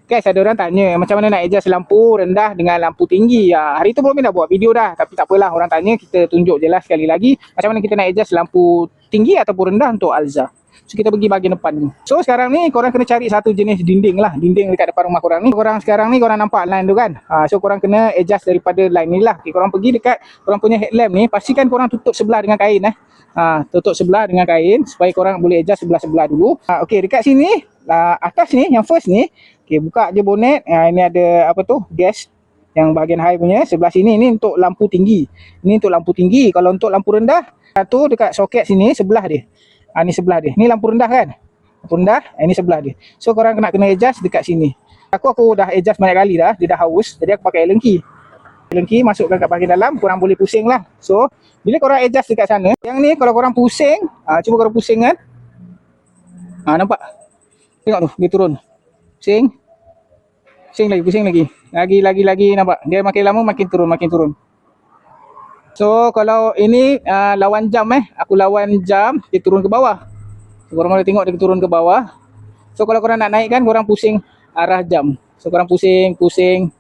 Guys, ada orang tanya macam mana nak adjust lampu rendah dengan lampu tinggi. Hari tu Bromin dah buat video dah, tapi tak apalah, orang tanya kita tunjuk je lah sekali lagi macam mana kita nak adjust lampu tinggi ataupun rendah untuk Alza. So kita pergi bahagian depan ni. So sekarang ni korang kena cari satu jenis dinding lah, dinding dekat depan rumah korang ni. Korang sekarang ni korang nampak line tu kan. So korang kena adjust daripada line ni lah. Okay, korang pergi dekat korang punya headlamp ni, pastikan korang tutup sebelah dengan kain tutup sebelah dengan kain supaya korang boleh adjust sebelah-sebelah dulu. Okay, dekat sini atas ni, yang first ni, okay, buka je bonet. Ini ada apa tu, gas yang bahagian high punya. Sebelah sini ni untuk lampu tinggi. Ini untuk lampu tinggi. Kalau untuk lampu rendah, satu dekat soket sini sebelah dia. Ni sebelah dia. Ni lampu rendah kan? Lampu rendah, ini sebelah dia. So korang kena adjust dekat sini. Aku dah adjust banyak kali dah, dia dah haus. Jadi aku pakai Allen key. Allen key masukkan kat bahagian dalam, korang boleh pusing lah. So bila korang adjust dekat sana, yang ni kalau korang pusing, cuba korang pusing kan. Nampak? Tengok tu, dia turun. Pusing. Pusing lagi, pusing lagi. Lagi nampak. Dia makin lama makin turun. So kalau ini lawan jam aku lawan jam, dia turun ke bawah. So, korang boleh tengok dia turun ke bawah. So kalau korang nak naikkan, korang pusing arah jam. So korang pusing,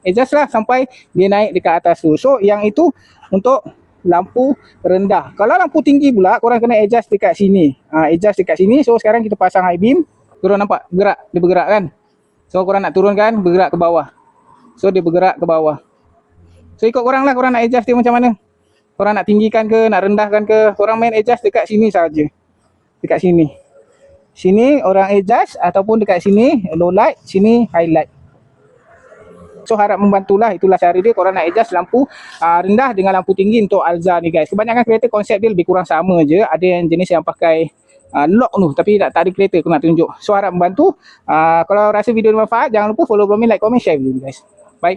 adjust lah sampai dia naik dekat atas tu. So yang itu untuk lampu rendah. Kalau lampu tinggi pula, korang kena adjust dekat sini. Adjust dekat sini. So sekarang kita pasang high beam. Korang nampak bergerak, dia bergerak kan. So korang nak turunkan, bergerak ke bawah. So dia bergerak ke bawah. So ikut korang lah, korang nak adjust dia macam mana. Korang nak tinggikan ke, nak rendahkan ke, korang main adjust dekat sini saja. Dekat sini. Sini orang adjust, ataupun dekat sini low light, sini highlight. So harap membantulah, itulah cara dia korang nak adjust lampu rendah dengan lampu tinggi untuk Alza ni guys. Kebanyakan kereta konsep dia lebih kurang sama je. Ada yang jenis yang pakai lock tu, tapi tak ada kereta aku nak tunjuk. So harap membantu. Kalau rasa video ni bermanfaat, jangan lupa follow Bromin, like, comment, share video ni guys. Bye.